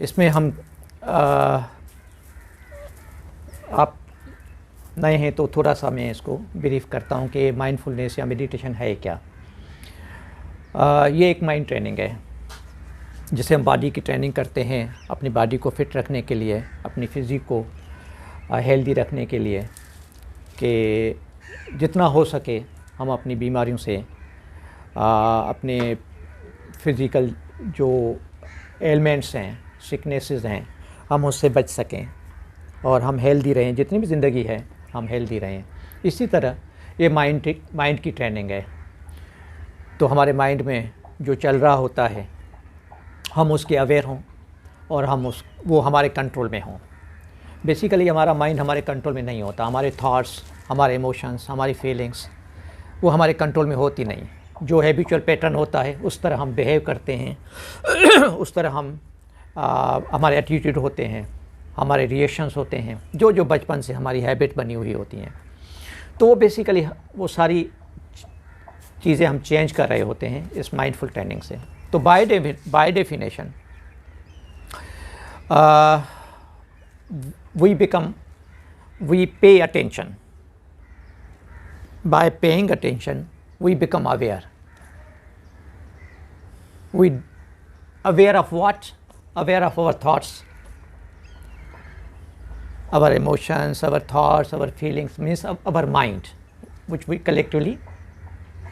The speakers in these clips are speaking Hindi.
इसमें हम आप नए हैं तो थोड़ा सा मैं इसको ब्रीफ करता हूँ कि माइंडफुलनेस या मेडिटेशन है क्या। ये एक माइंड ट्रेनिंग है जिसे हम बॉडी की ट्रेनिंग करते हैं अपनी बॉडी को फिट रखने के लिए, अपनी फिज़िक को हेल्दी रखने के लिए, कि जितना हो सके हम अपनी बीमारियों से अपने फिज़िकल जो एलिमेंट्स हैं, सिकनेसेस हैं, हम उससे बच सकें और हम हेल्दी रहें। जितनी भी ज़िंदगी है हम हेल्दी रहें। इसी तरह ये माइंड की ट्रेनिंग है। तो हमारे माइंड में जो चल रहा होता है हम उसके अवेयर हों और वो हमारे कंट्रोल में हों। बेसिकली हमारा माइंड हमारे कंट्रोल में नहीं होता। हमारे थॉट्स, हमारे इमोशंस, हमारी फीलिंग्स वो हमारे कंट्रोल में होती नहीं। जो हैबिचुअल पैटर्न होता है उस तरह हम बिहेव करते हैं उस तरह हम हमारे एटीट्यूड होते हैं, हमारे रिएक्शंस होते हैं, जो बचपन से हमारी हैबिट बनी हुई होती हैं। तो वो बेसिकली वो सारी चीज़ें हम चेंज कर रहे होते हैं इस माइंडफुल ट्रेनिंग से। तो by definition we pay attention. By paying attention we become aware. We aware of what? Aware of our thoughts, our emotions, our thoughts, our feelings, means our mind, which we collectively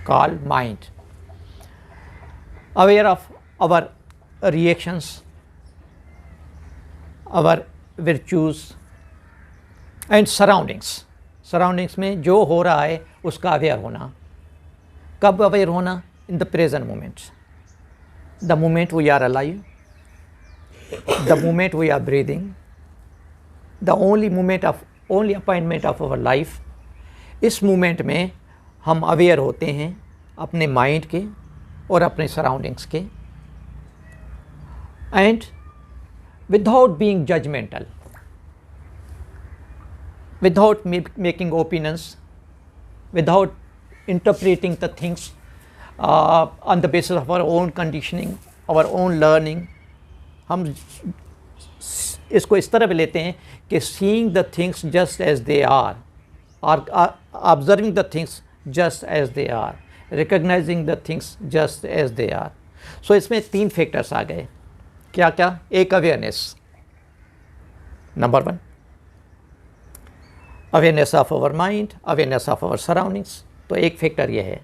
call mind. Aware of our reactions, our virtues and surroundings. Surroundings में जो हो रहा है उसका अवेयर होना। कब अवेयर होना? In the present moment. The moment we are alive, the moment we are breathing, the only appointment of our life. इस मोमेंट में हम अवेयर होते हैं अपने माइंड के और अपने सराउंडिंग्स के, and without being judgmental, without making opinions, without interpreting the things on the basis of our own conditioning, our own learning. हम इसको इस तरह भी लेते हैं कि seeing the things just as they are, or observing the things just as they are, recognizing the things just as they are. So इसमें 3 फैक्टर्स आ गए। क्या क्या? एक awareness, number 1, awareness of our mind, awareness of our surroundings. तो एक फैक्टर ये है,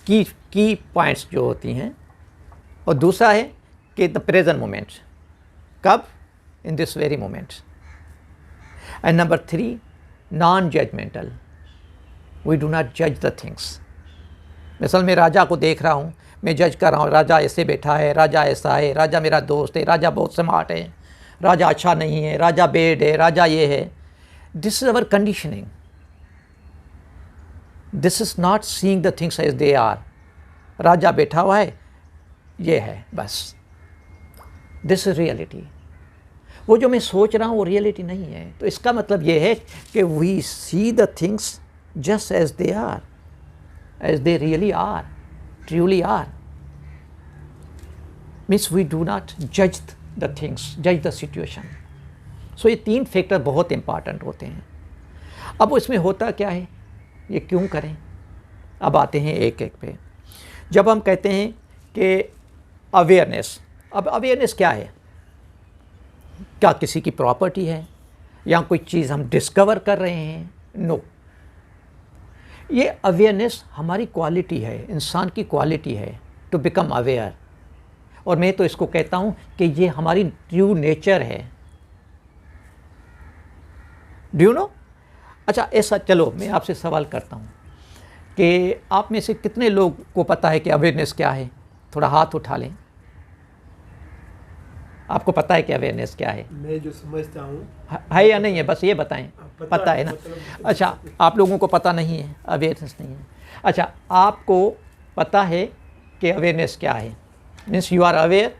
की पॉइंट्स जो होती हैं। और दूसरा है कि द प्रेजेंट मोमेंट, कब? In this very moment. And number 3, non judgemental, we do not जज द थिंग्स। मिसाल मैं राजा को देख रहा हूँ, मैं जज कर रहा हूँ, राजा ऐसे बैठा है, राजा ऐसा है, राजा मेरा दोस्त है, राजा बहुत स्मार्ट है, राजा अच्छा नहीं है, राजा बेड है, राजा ये है। This is our conditioning. This is not seeing the things as they are. राजा बैठा हुआ है, ये है, बस। This is reality. वो जो मैं सोच रहा हूँ वो रियलिटी नहीं है। तो इसका मतलब ये है कि we see the things just as they are, as they really are, truly are. Means we do not judge the things, judge the situation. So ये 3 फैक्टर बहुत इंपॉर्टेंट होते हैं। अब इसमें होता क्या है, ये क्यों करें? अब आते हैं एक एक पे। जब हम कहते हैं कि अवेयरनेस, अब अवेयरनेस क्या है? क्या किसी की प्रॉपर्टी है या कोई चीज़ हम डिस्कवर कर रहे हैं? नो। ये अवेयरनेस हमारी क्वालिटी है, इंसान की क्वालिटी है टू बिकम अवेयर। और मैं तो इसको कहता हूँ कि ये हमारी ट्रू नेचर है। Do you know? अच्छा, ऐसा चलो मैं आपसे सवाल करता हूँ कि आप में से कितने लोग को पता है कि अवेयरनेस क्या है? थोड़ा हाथ उठा लें। आपको पता है कि अवेयरनेस क्या है? मैं जो समझता हूँ है या नहीं है, बस ये बताएं। पता है ना? अच्छा, आप लोगों को पता नहीं है, अवेयरनेस नहीं है। अच्छा, आपको पता है कि अवेयरनेस क्या है? Means you are aware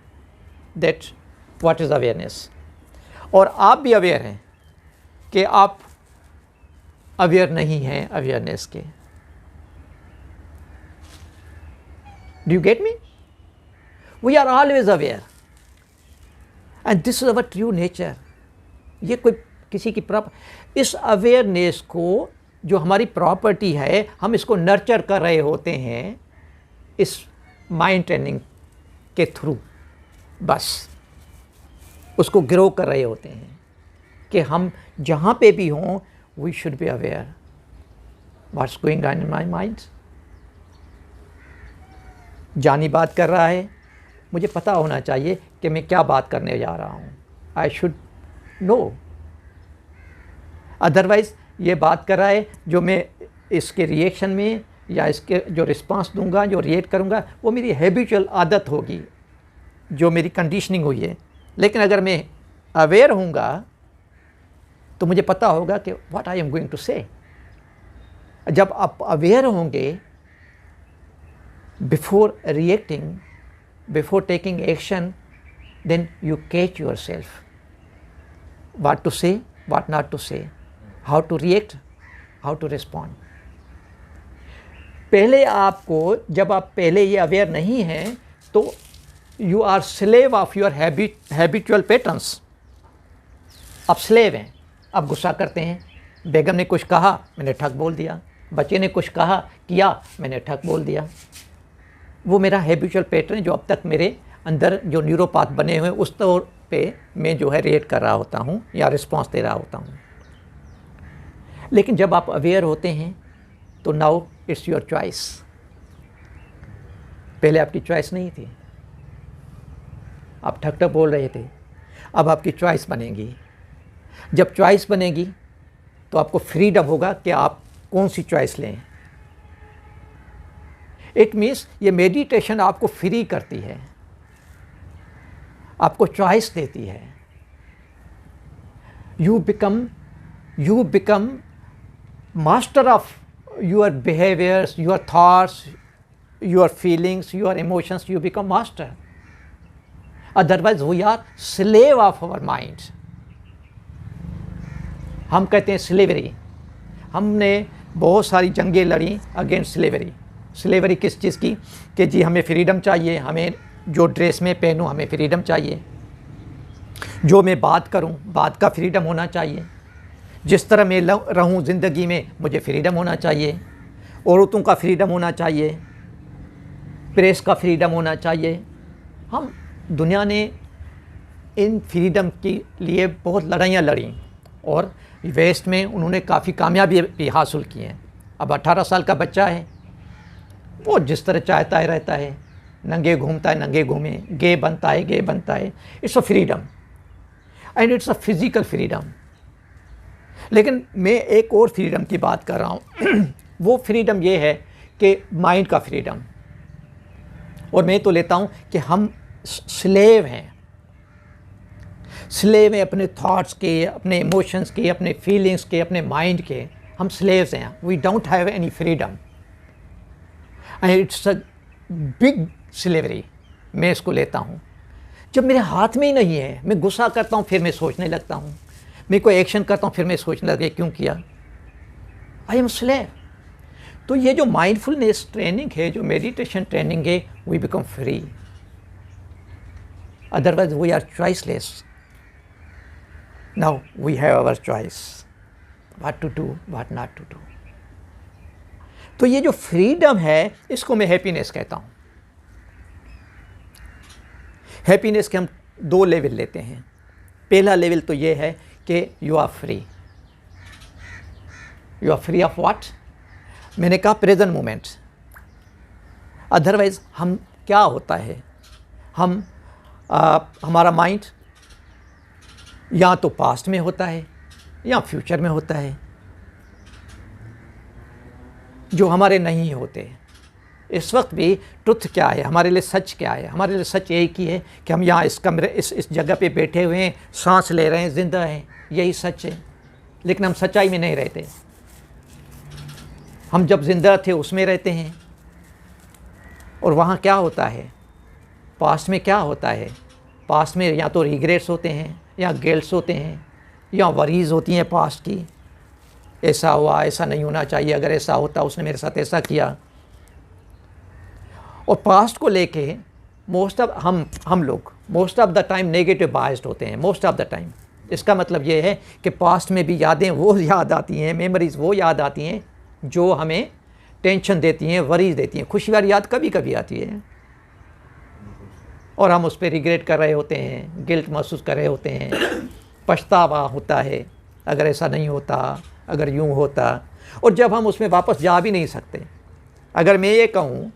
that what is awareness. और आप भी अवेयर हैं कि आप अवेयर नहीं हैं अवेयरनेस के। Do you get me? We are always aware and this is our true nature. ये कोई किसी की इस अवेयरनेस को जो हमारी प्रॉपर्टी है, हम इसको नर्चर कर रहे होते हैं इस माइंड ट्रेनिंग के थ्रू, बस उसको ग्रो कर रहे होते हैं कि हम जहाँ पे भी हों, we should be aware what's going on in my mind. जानी बात कर रहा है, मुझे पता होना चाहिए कि मैं क्या बात करने जा रहा हूँ। I should know. अदरवाइज़ ये बात कर रहा है, जो मैं इसके रिएक्शन में या इसके जो रिस्पांस दूंगा, जो रिएक्ट करूंगा, वो मेरी हैबिचुअल आदत होगी, जो मेरी कंडीशनिंग हुई है। लेकिन अगर मैं अवेयर होऊंगा तो मुझे पता होगा कि what I am going to say. जब आप अवेयर होंगे, before reacting, before taking action, then you catch yourself, what to say, what not to say, how to react, how to respond. पहले आपको, जब आप पहले ये अवेयर नहीं हैं, तो you are slave of your habitual patterns. आप स्लेव हैं। आप गुस्सा करते हैं, बेगम ने कुछ कहा, मैंने ठक बोल दिया, बच्चे ने कुछ कहा किया, मैंने ठक बोल दिया। वो मेरा हैबिचुअल पैटर्न, जो अब तक मेरे अंदर जो न्यूरोपाथ बने हुए, उस तौर पे मैं जो है रिएक्ट कर रहा होता हूँ या रिस्पॉन्स दे रहा होता हूँ। लेकिन जब आप अवेयर होते हैं तो नाउ इट्स योर चॉइस। पहले आपकी चॉइस नहीं थी, आप ठक ठक बोल रहे थे, अब आपकी चॉइस बनेगी। जब चॉइस बनेगी तो आपको फ्रीडम होगा कि आप कौन सी चॉइस लें। इट मीन्स ये मेडिटेशन आपको फ्री करती है, आपको चॉइस देती है। You become master of your behaviors, your thoughts, your feelings, your emotions, you become master. Otherwise we are slave of our mind. हम कहते हैं स्लेवरी। हमने बहुत सारी जंगें लड़ी अगेंस्ट स्लेवरी। स्लेवरी किस चीज़ की? कि जी हमें फ्रीडम चाहिए, हमें जो ड्रेस में पहनूं हमें फ्रीडम चाहिए, जो मैं बात करूं बात का फ्रीडम होना चाहिए, जिस तरह मैं रहूं ज़िंदगी में मुझे फ्रीडम होना चाहिए, औरतों का फ्रीडम होना चाहिए, प्रेस का फ्रीडम होना चाहिए। हम दुनिया ने इन फ्रीडम के लिए बहुत लड़ाइयाँ लड़ी और वेस्ट में उन्होंने काफ़ी कामयाबी भी हासिल की हैं। अब 18 साल का बच्चा है, वो जिस तरह चाहता है रहता है, नंगे घूमता है नंगे घूमे, गे बनता है। It's a freedom and it's a physical freedom. लेकिन मैं एक और फ्रीडम की बात कर रहा हूँ वो फ्रीडम ये है कि माइंड का फ्रीडम। और मैं तो लेता हूँ कि हम स्लेव हैं अपने थॉट्स के, अपने इमोशंस के, अपने फीलिंग्स के, अपने माइंड के। हम स्लेव्स हैं। We don't have any freedom and it's a big slavery. मैं इसको लेता हूँ जब मेरे हाथ में ही नहीं है। मैं गुस्सा करता हूँ, फिर मैं सोचने लगता हूँ, मैं कोई एक्शन करता हूँ, फिर मैं सोचने लगे क्यों किया। I am slave. तो ये जो माइंडफुलनेस ट्रेनिंग है, जो मेडिटेशन ट्रेनिंग है, we become free. Otherwise we are choiceless. Now we have our choice what to do, what not to do. तो ये जो फ्रीडम है, इसको मैं हैप्पीनेस कहता हूँ। हैप्पीनेस के हम 2 लेवल लेते हैं। पहला लेवल तो ये है कि you are free. You are free of what? मैंने कहा प्रेजेंट मोमेंट। अदरवाइज हम क्या होता है, हम हमारा माइंड या तो पास्ट में होता है या फ्यूचर में होता है, जो हमारे नहीं होते। इस वक्त भी ट्रुथ क्या है, हमारे लिए सच क्या है? हमारे लिए सच यही की है कि हम यहाँ इस कमरे इस जगह पे बैठे हुए हैं, सांस ले रहे हैं, जिंदा हैं, यही सच है। लेकिन हम सच्चाई में नहीं रहते। हम जब जिंदा थे उसमें रहते हैं। और वहाँ क्या होता है, पास्ट में क्या होता है? पास्ट में या तो रिग्रेट्स होते हैं, या गिल्ट्स होते हैं, या वरीज होती हैं पास्ट की। ऐसा हुआ, ऐसा नहीं होना चाहिए, अगर ऐसा होता उसने मेरे साथ ऐसा किया। और पास्ट को लेके मोस्ट ऑफ हम लोग most of the time negative biased होते हैं, मोस्ट ऑफ द टाइम। इसका मतलब ये है कि पास्ट में भी यादें वो याद आती हैं, मेमोरीज़ वो याद आती हैं जो हमें टेंशन देती हैं, वरीज देती हैं। खुशी वाली याद कभी कभी आती है और हम उस पर रिग्रेट कर रहे होते हैं, गिल्ट महसूस कर रहे होते हैं, पछतावा होता है, अगर ऐसा नहीं होता, अगर यूँ होता। और जब हम उसमें वापस जा भी नहीं सकते, अगर मैं ये कहूँ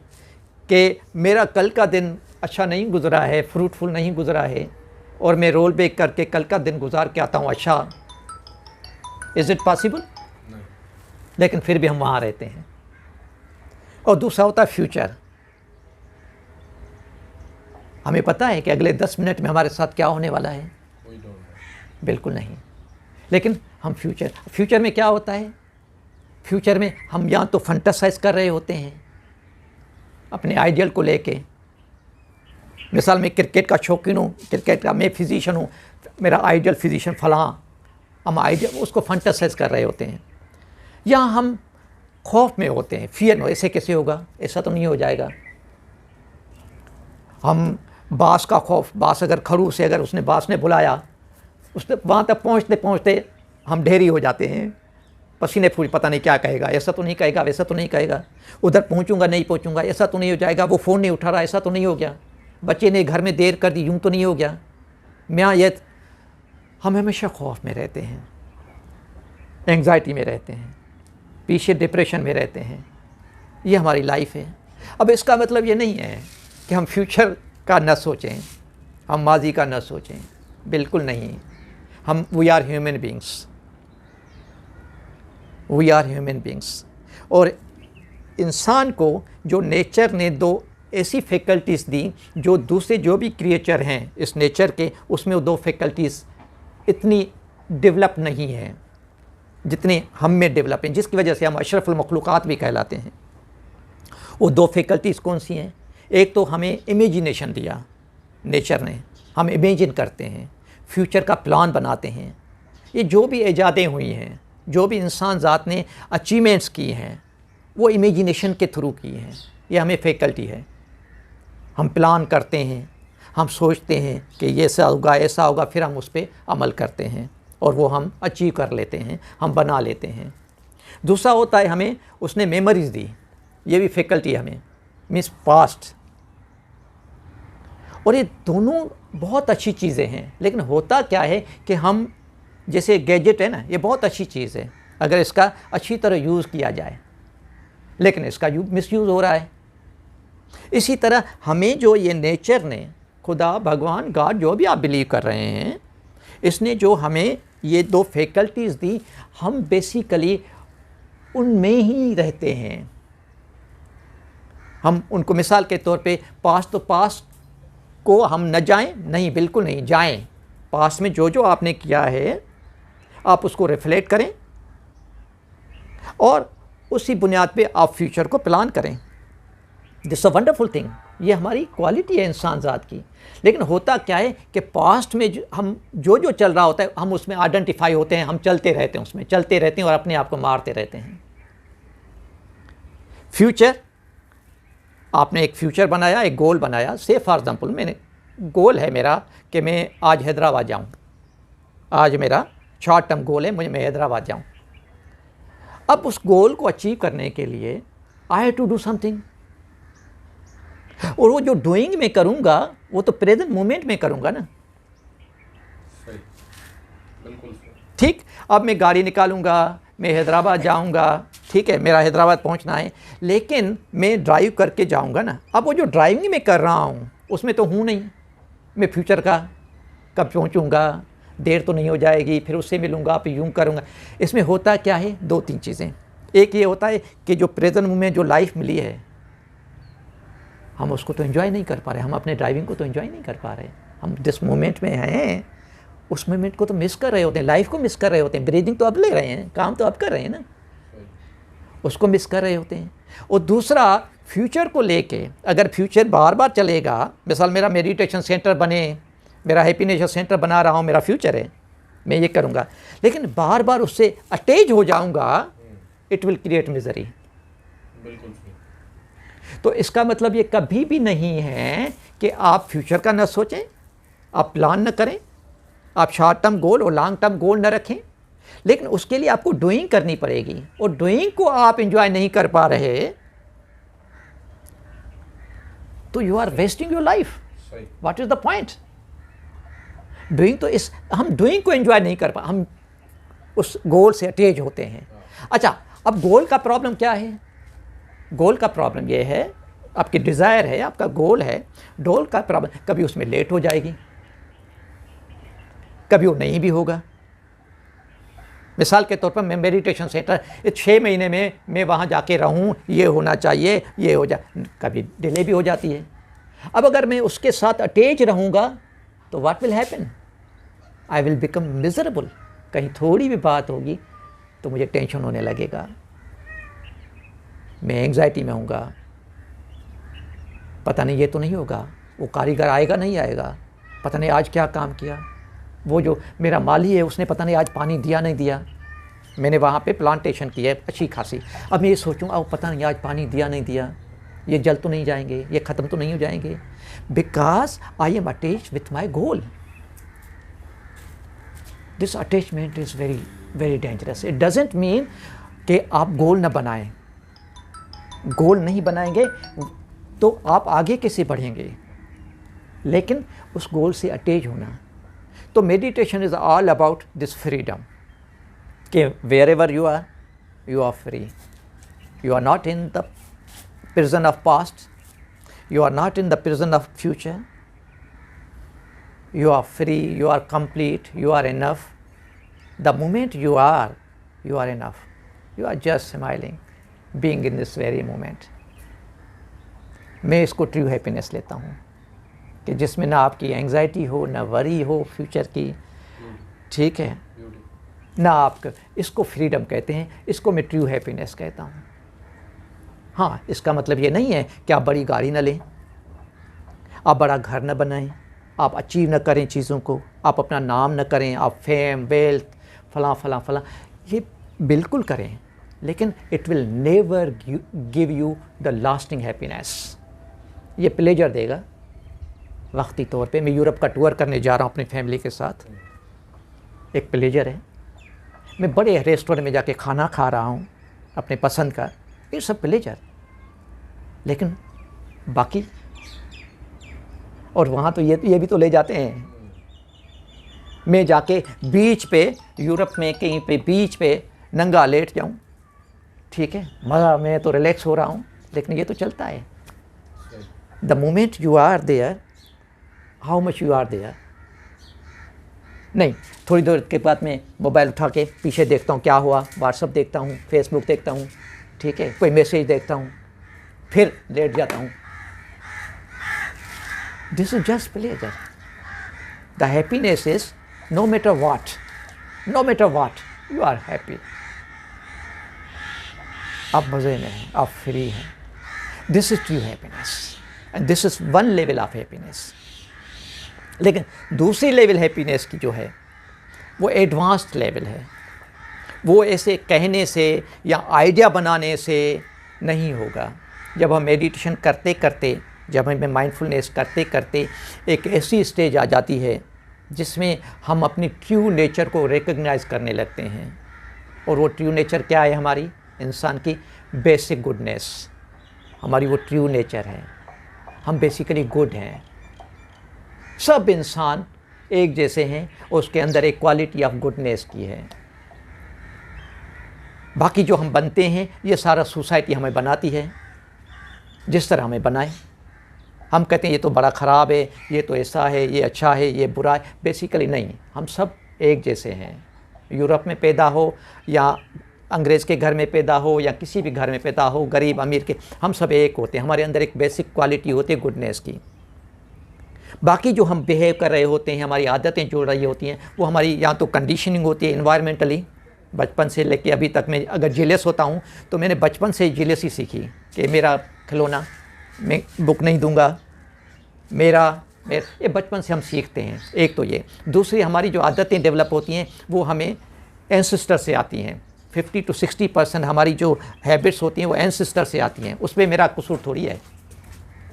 कि मेरा कल का दिन अच्छा नहीं गुज़रा है, फ्रूटफुल नहीं गुज़रा है, और मैं रोल बैक करके कल का दिन गुजार के आता हूँ अच्छा, इज़ इट पॉसिबल? लेकिन फिर भी हम वहाँ रहते हैं। और दूसरा होता है फ्यूचर। हमें पता है कि अगले 10 मिनट में हमारे साथ क्या होने वाला है? बिल्कुल नहीं। लेकिन हम फ्यूचर में क्या होता है? फ्यूचर में हम या तो फंटासाइज कर रहे होते हैं अपने आइडियल को लेके। मिसाल में क्रिकेट का शौकीन हूँ, क्रिकेट का मैं फिजिशियन हूँ, मेरा आइडियल फिजिशियन फलां, हम आइडियल उसको फंटासाइज कर रहे होते हैं। या हम खौफ में होते हैं, फियर में, ऐसे कैसे होगा, ऐसा तो नहीं हो जाएगा। हम बास का खौफ, बास अगर खरूस से, अगर उसने बास ने बुलाया, उसने वहाँ तक पहुँचते पहुँचते हम ढेरी हो जाते हैं, पसीने फूल, पता नहीं क्या कहेगा, ऐसा तो नहीं कहेगा, वैसा तो नहीं कहेगा, उधर पहुँचूंगा नहीं पहुँचूंगा, ऐसा तो नहीं हो जाएगा, वो फ़ोन नहीं उठा रहा, ऐसा तो नहीं हो गया, बच्चे ने घर में देर कर दी, यूँ तो नहीं हो गया, हम हमेशा खौफ में रहते हैं, एंग्जाइटी में रहते हैं, पीछे डिप्रेशन में रहते हैं। ये हमारी लाइफ है। अब इसका मतलब ये नहीं है कि हम फ्यूचर का न सोचें, हम माजी का न सोचें, बिल्कुल नहीं। हम we are human beings, we are human beings. और इंसान को जो नेचर ने दो ऐसी फैकल्टीज़ दी जो दूसरे जो भी क्रिएचर हैं इस नेचर के, उसमें वो दो फैकल्टीज़ इतनी डेवलप नहीं हैं जितने हम में डेवलप हैं, जिसकी वजह से हम अशरफुल मखलूक़ात भी कहलाते हैं। वो दो फैकल्टीज़ कौन सी हैं? एक तो हमें इमेजिनेशन दिया नेचर ने, हम इमेजिन करते हैं, फ्यूचर का प्लान बनाते हैं। ये जो भी ईजादें हुई हैं, जो भी इंसान ज़ात ने अचीवमेंट्स की हैं, वो इमेजिनेशन के थ्रू की हैं। ये हमें फैकल्टी है। हम प्लान करते हैं, हम सोचते हैं कि ये ऐसा होगा, ऐसा होगा, फिर हम उस पर अमल करते हैं और वो हम अचीव कर लेते हैं, हम बना लेते हैं। दूसरा होता है हमें उसने मेमोरीज़ दी, ये भी फैकल्टी हमें, मीन्स पास्ट। और ये दोनों बहुत अच्छी चीज़ें हैं। लेकिन होता क्या है कि हम, जैसे गैजेट है ना, ये बहुत अच्छी चीज़ है अगर इसका अच्छी तरह यूज़ किया जाए, लेकिन इसका मिसयूज़ हो रहा है। इसी तरह हमें जो ये नेचर ने, खुदा, भगवान, गॉड, जो भी आप बिलीव कर रहे हैं, इसने जो हमें ये दो फैकल्टीज़ दी, हम बेसिकली उनमें ही रहते हैं। हम उनको मिसाल के तौर पे पास्ट, तो पास्ट को हम न जाएं, नहीं, बिल्कुल नहीं जाएं। पास्ट में जो जो आपने किया है आप उसको रिफ्लेक्ट करें और उसी बुनियाद पे आप फ्यूचर को प्लान करें। This a wonderful thing. ये हमारी क्वालिटी है इंसान ज़ात की। लेकिन होता क्या है कि पास्ट में हम जो चल रहा होता है, हम उसमें आइडेंटिफाई होते हैं, हम चलते रहते हैं, उसमें चलते रहते हैं और अपने आप को मारते रहते हैं। फ्यूचर, आपने एक फ्यूचर बनाया, एक गोल बनाया। से फॉर एग्जांपल, मैंने गोल है मेरा कि मैं आज हैदराबाद जाऊं, आज मेरा शॉर्ट टर्म गोल है, मैं हैदराबाद जाऊं। अब उस गोल को अचीव करने के लिए I have to do something, और वो जो डूइंग में करूंगा वो तो प्रेजेंट मोमेंट में करूंगा ना। ठीक, अब मैं गाड़ी निकालूंगा, मैं हैदराबाद जाऊंगा, ठीक है, मेरा हैदराबाद पहुंचना है, लेकिन मैं ड्राइव करके जाऊंगा ना। अब वो जो ड्राइविंग में कर रहा हूं उसमें तो हूं नहीं मैं, फ्यूचर का कब पहुंचूंगा, देर तो नहीं हो जाएगी, फिर उससे मिलूंगा, फिर यूं करूंगा। इसमें होता क्या है, दो तीन चीज़ें। एक ये होता है कि जो प्रेजेंट में जो लाइफ मिली है, हम उसको तो एंजॉय नहीं कर पा रहे, हम अपने ड्राइविंग को तो एंजॉय नहीं कर पा रहे। हम जिस मोमेंट में हैं उस मोमेंट को तो मिस कर रहे होते हैं, लाइफ को मिस कर रहे होते हैं। ब्रीदिंग तो अब ले रहे हैं, काम तो अब कर रहे हैं ना, उसको मिस कर रहे होते हैं। और दूसरा, फ्यूचर को लेके अगर फ्यूचर बार बार चलेगा, मिसाल मेरा मेडिटेशन सेंटर बने, मेरा हैप्पीनेस सेंटर बना रहा हूँ, मेरा फ्यूचर है, मैं ये करूँगा, लेकिन बार बार उससे अटैच हो जाऊँगा, इट विल क्रिएट मिजरी। बिल्कुल। तो इसका मतलब ये कभी भी नहीं है कि आप फ्यूचर का न सोचें, आप प्लान न करें, आप शॉर्ट टर्म गोल और लॉन्ग टर्म गोल न रखें, लेकिन उसके लिए आपको डूइंग करनी पड़ेगी, और डूइंग को आप एंजॉय नहीं कर पा रहे तो you are wasting your life. What is the point? Doing तो इस हम डूइंग को एंजॉय नहीं कर पा, हम उस गोल से अटैच होते हैं। अच्छा, अब गोल का प्रॉब्लम क्या है? गोल का प्रॉब्लम ये है, आपकी डिज़ायर है, आपका गोल है, गोल का प्रॉब्लम कभी उसमें लेट हो जाएगी, कभी वो नहीं भी होगा। मिसाल के तौर पर मैं मेडिटेशन सेंटर 6 महीने में मैं वहाँ जाके रहूँ, ये होना चाहिए, ये हो जाए, कभी डिले भी हो जाती है। अब अगर मैं उसके साथ अटैच रहूँगा तो what will happen? I will become miserable. कहीं थोड़ी भी बात होगी तो मुझे टेंशन होने लगेगा, मैं एंग्जाइटी में होऊंगा, पता नहीं ये तो नहीं होगा, वो कारीगर आएगा नहीं आएगा, पता नहीं आज क्या काम किया, वो जो मेरा माली है उसने पता नहीं आज पानी दिया नहीं दिया, मैंने वहाँ पे प्लांटेशन की है अच्छी खासी, अब मैं ये सोचूंगा वो पता नहीं आज पानी दिया नहीं दिया, ये जल तो नहीं जाएंगे, ये ख़त्म तो नहीं हो जाएंगे, because I am attached with my goal. This attachment is very very dangerous. It doesn't mean कि आप गोल न बनाएं, गोल नहीं बनाएंगे तो आप आगे कैसे बढ़ेंगे, लेकिन उस गोल से अटैच होना। तो meditation is all about this freedom कि wherever you are free, you are not in the prison of past, you are not in the prison of future, you are free, you are complete, you are enough. The moment you are enough, you are just smiling, being in this very moment. मैं इसको ट्रू हैप्पीनेस लेता हूँ कि जिसमें ना आपकी एंग्जाइटी हो, ना वरी हो फ्यूचर की, ठीक है ना, आपका इसको फ्रीडम कहते हैं, इसको मैं ट्रू हैप्पीनेस कहता हूँ। हाँ, इसका मतलब ये नहीं है कि आप बड़ी गाड़ी न लें, आप बड़ा घर न बनाएं, आप अचीव न करें चीज़ों को, आप अपना नाम न करें, आप फेम वेल्थ फलां फलां फलां, ये बिल्कुल करें, लेकिन it will never give you the lasting happiness. ये प्लेजर देगा वक्ती तौर पे। मैं यूरोप का टूर करने जा रहा हूँ अपनी फैमिली के साथ, एक प्लेजर है, मैं बड़े रेस्टोरेंट में जाके खाना खा रहा हूँ अपने पसंद का, ये सब प्लेजर, लेकिन बाकी और वहाँ तो ये भी तो ले जाते हैं। मैं जाके बीच पे, यूरोप में कहीं पे बीच पे नंगा लेट जाऊँ, ठीक है, मज़ा, मैं तो रिलैक्स हो रहा हूँ, लेकिन ये तो चलता है। The moment you are there, how much you are there, नहीं, थोड़ी देर के बाद मैं मोबाइल उठा के पीछे देखता हूँ क्या हुआ, व्हाट्सअप देखता हूँ, फेसबुक देखता हूँ, ठीक है, कोई मैसेज देखता हूँ, फिर लेट जाता हूँ। This is just pleasure. The happiness is no matter what you are happy, आप मज़े में हैं, आप फ्री हैं। This is true happiness and this is one level of happiness. लेकिन दूसरी लेवल हैप्पीनेस की जो है वो एडवांस्ड लेवल है, वो ऐसे कहने से या आइडिया बनाने से नहीं होगा। जब हम मेडिटेशन करते करते, जब हमें माइंडफुलनेस करते करते एक ऐसी स्टेज आ जाती है जिसमें हम अपनी ट्रू नेचर को रिकग्नाइज करने लगते हैं, और वो ट्रू नेचर क्या है? हमारी इंसान की बेसिक गुडनेस, हमारी वो ट्रू नेचर है, हम बेसिकली गुड हैं। सब इंसान एक जैसे हैं और उसके अंदर एक क्वालिटी ऑफ गुडनेस की है। बाकी जो हम बनते हैं ये सारा सोसाइटी हमें बनाती है, जिस तरह हमें बनाए। हम कहते हैं ये तो बड़ा ख़राब है, ये तो ऐसा है, ये अच्छा है, ये बुरा है। बेसिकली नहीं, हम सब एक जैसे हैं। यूरोप में पैदा हो या अंग्रेज़ के घर में पैदा हो या किसी भी घर में पैदा हो, गरीब अमीर के, हम सब एक होते हैं। हमारे अंदर एक बेसिक क्वालिटी होती है गुडनेस की। बाकी जो हम बिहेव कर रहे होते हैं, हमारी आदतें जो रही होती हैं, वो हमारी या तो कंडीशनिंग होती है इन्वायरमेंटली, बचपन से लेके अभी तक। मैं अगर जेलस होता हूँ तो मैंने बचपन से जेलसी सीखी कि मेरा खिलौना मैं बुक नहीं दूंगा, ये बचपन से हम सीखते हैं। एक तो ये, दूसरी हमारी जो आदतें डेवलप होती हैं वो हमें एंसेस्टर से आती हैं। 50 to 60% हमारी जो हैबिट्स होती हैं वो एंसेस्टर से आती हैं, उस पर मेरा कसूर थोड़ी है।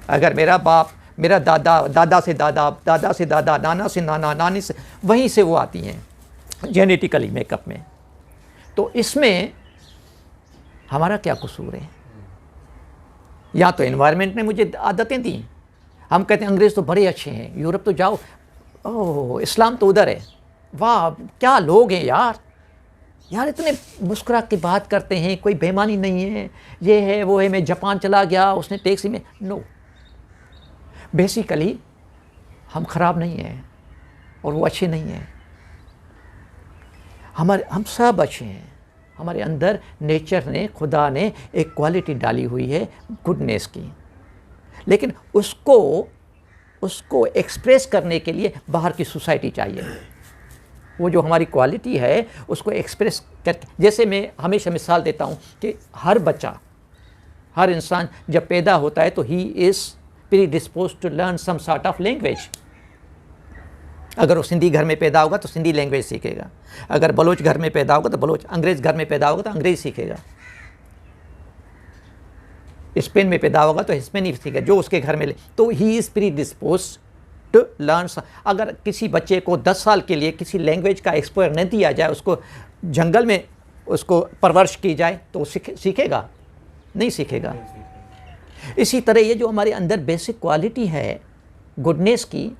अगर मेरा बाप मेरा दादा, दादा से दादा, दादा से दादा, नाना से नाना, नानी से, वहीं से वो आती हैं जेनेटिकली मेकअप में। तो इसमें हमारा क्या कसूर है? या तो एनवायरनमेंट ने मुझे आदतें दी। हम कहते हैं अंग्रेज़ तो बड़े अच्छे हैं, यूरोप तो जाओ, ओह इस्लाम तो उधर है, वाह क्या लोग हैं यार, यार इतने मुस्कुरा के बात करते हैं, कोई बेईमानी नहीं है, ये है वो है। मैं जापान चला गया, उसने टैक्सी में, नो, बेसिकली हम ख़राब नहीं हैं और वो अच्छे नहीं हैं। हम सब अच्छे हैं। हमारे अंदर नेचर ने, खुदा ने एक क्वालिटी डाली हुई है गुडनेस की, लेकिन उसको एक्सप्रेस करने के लिए बाहर की सोसाइटी चाहिए। वो जो हमारी क्वालिटी है उसको एक्सप्रेस करके, जैसे मैं हमेशा मिसाल देता हूँ कि हर बच्चा, हर इंसान जब पैदा होता है तो he is predisposed to learn some sort of language. अगर वो सिंधी घर में पैदा होगा तो सिंधी लैंग्वेज सीखेगा, अगर बलोच घर में पैदा होगा तो बलोच, अंग्रेज़ घर में पैदा होगा तो अंग्रेज़ी सीखेगा, स्पेन में पैदा होगा तो स्पेनी सीखेगा, जो उसके घर में ले, तो he is predisposed to learn. अगर किसी बच्चे को 10 साल के लिए किसी लैंग्वेज का एक्सपोजर नहीं दिया जाए, उसको जंगल में उसको परवरिश की जाए तो वो सीखेगा? नहीं सीखेगा। इसी तरह ये जो हमारे अंदर बेसिक क्वालिटी है गुडनेस की,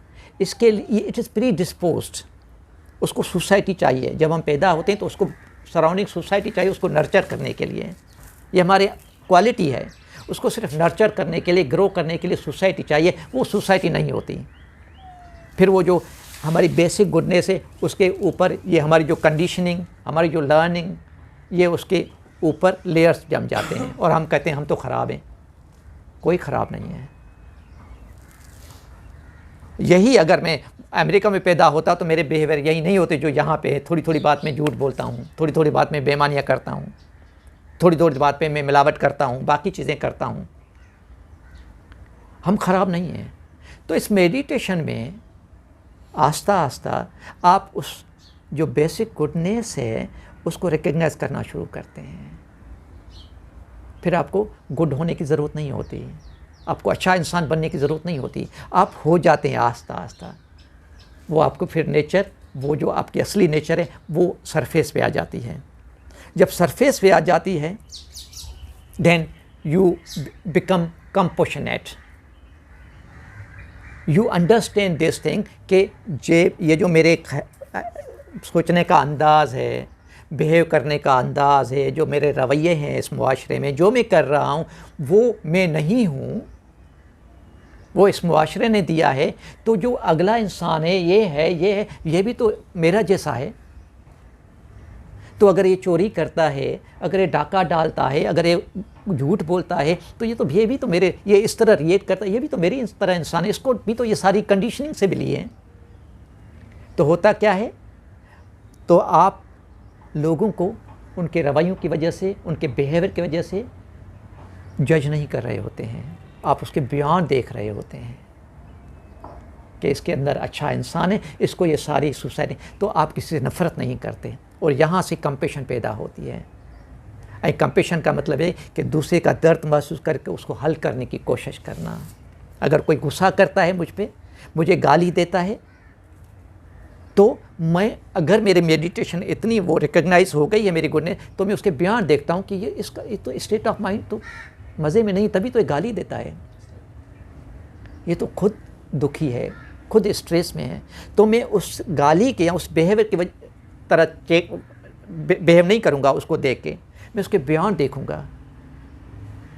इसके लिए इट इज़ प्री डिस्पोज्ड, उसको सोसाइटी चाहिए। जब हम पैदा होते हैं तो उसको सराउंडिंग सोसाइटी चाहिए उसको नर्चर करने के लिए। ये हमारे क्वालिटी है, उसको सिर्फ नर्चर करने के लिए, ग्रो करने के लिए सोसाइटी चाहिए। वो सोसाइटी नहीं होती। फिर वो जो हमारी बेसिक गुडनेस है उसके ऊपर ये हमारी जो कंडीशनिंग, हमारी जो लर्निंग, ये उसके ऊपर लेयर्स जम जाते हैं और हम कहते हैं हम तो ख़राब हैं। कोई ख़राब नहीं है। यही अगर मैं अमेरिका में पैदा होता तो मेरे बिहेवियर यही नहीं होते जो यहाँ पे है। थोड़ी थोड़ी बात में झूठ बोलता हूँ, थोड़ी थोड़ी बात में बेईमानियाँ करता हूँ, थोड़ी थोड़ी बात पे मैं मिलावट करता हूँ, बाकी चीज़ें करता हूँ। हम ख़राब नहीं हैं। तो इस मेडिटेशन में आस्ता आस्ता आप उस जो बेसिक गुडनेस है उसको रिकग्नाइज करना शुरू करते हैं। फिर आपको गुड होने की ज़रूरत नहीं होती, आपको अच्छा इंसान बनने की ज़रूरत नहीं होती, आप हो जाते हैं आस्ता आस्ता। वो आपको फिर नेचर, वो जो आपकी असली नेचर है वो सरफेस पे आ जाती है। जब सरफेस पे आ जाती है then you become compassionate, you understand this thing कि ये जो मेरे सोचने का अंदाज़ है, बिहेव करने का अंदाज़ है, जो मेरे रवैये हैं इस मुआशरे में, जो मैं कर रहा हूँ वो मैं नहीं हूँ, वो इस मुआशरे ने दिया है। तो जो अगला इंसान है ये है, ये भी तो मेरा जैसा है। तो अगर ये चोरी करता है, अगर ये डाका डालता है, अगर ये झूठ बोलता है, तो ये भी तो मेरे, ये इस तरह रिएक्ट करता है, ये भी तो मेरी इस तरह इंसान है। इसको भी तो ये सारी कंडीशनिंग से मिली है। तो होता क्या है, तो आप लोगों को उनके रवैयों की वजह से, उनके बिहेवियर की वजह से जज नहीं कर रहे होते हैं, आप उसके बियॉन्ड देख रहे होते हैं कि इसके अंदर अच्छा इंसान है, इसको ये सारी सोसाइटी। तो आप किसी से नफ़रत नहीं करते और यहाँ से कंपैशन पैदा होती है। कंपैशन का मतलब है कि दूसरे का दर्द महसूस करके उसको हल करने की कोशिश करना। अगर कोई गुस्सा करता है मुझ पे, मुझे गाली देता है, तो मैं, अगर मेरे मेडिटेशन इतनी वो रिकग्नाइज हो गई है मेरी गुडनेस, तो मैं उसके बियॉन्ड देखता हूँ कि ये तो स्टेट ऑफ माइंड तो मज़े में नहीं, तभी तो ये गाली देता है, ये तो खुद दुखी है, खुद स्ट्रेस में है। तो मैं उस गाली के या उस बिहेवियर की तरह बिहेव नहीं करूँगा उसको देख के, मैं उसके बियॉन्ड देखूँगा,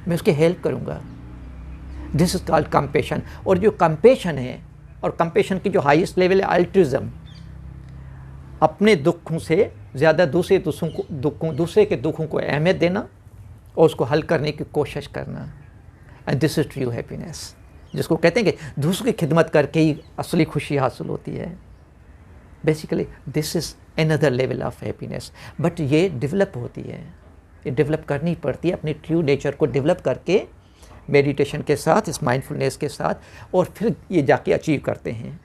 मैं उसकी हेल्प करूँगा। This is called compassion. और जो कंपैशन है, और कंपैशन की जो हाईएस्ट लेवल है अल्ट्रुइज्म, अपने दुखों से ज़्यादा दूसरे के दुखों को अहमियत देना और उसको हल करने की कोशिश करना। And this is true happiness, जिसको कहते हैं कि दूसरों की खिदमत करके ही असली खुशी हासिल होती है। Basically this is another level of happiness. But ये डेवलप होती है, ये डेवलप करनी पड़ती है, अपनी ट्रू नेचर को डेवलप करके मेडिटेशन के साथ, इस माइंडफुलनेस के साथ, और फिर ये जाके अचीव करते हैं।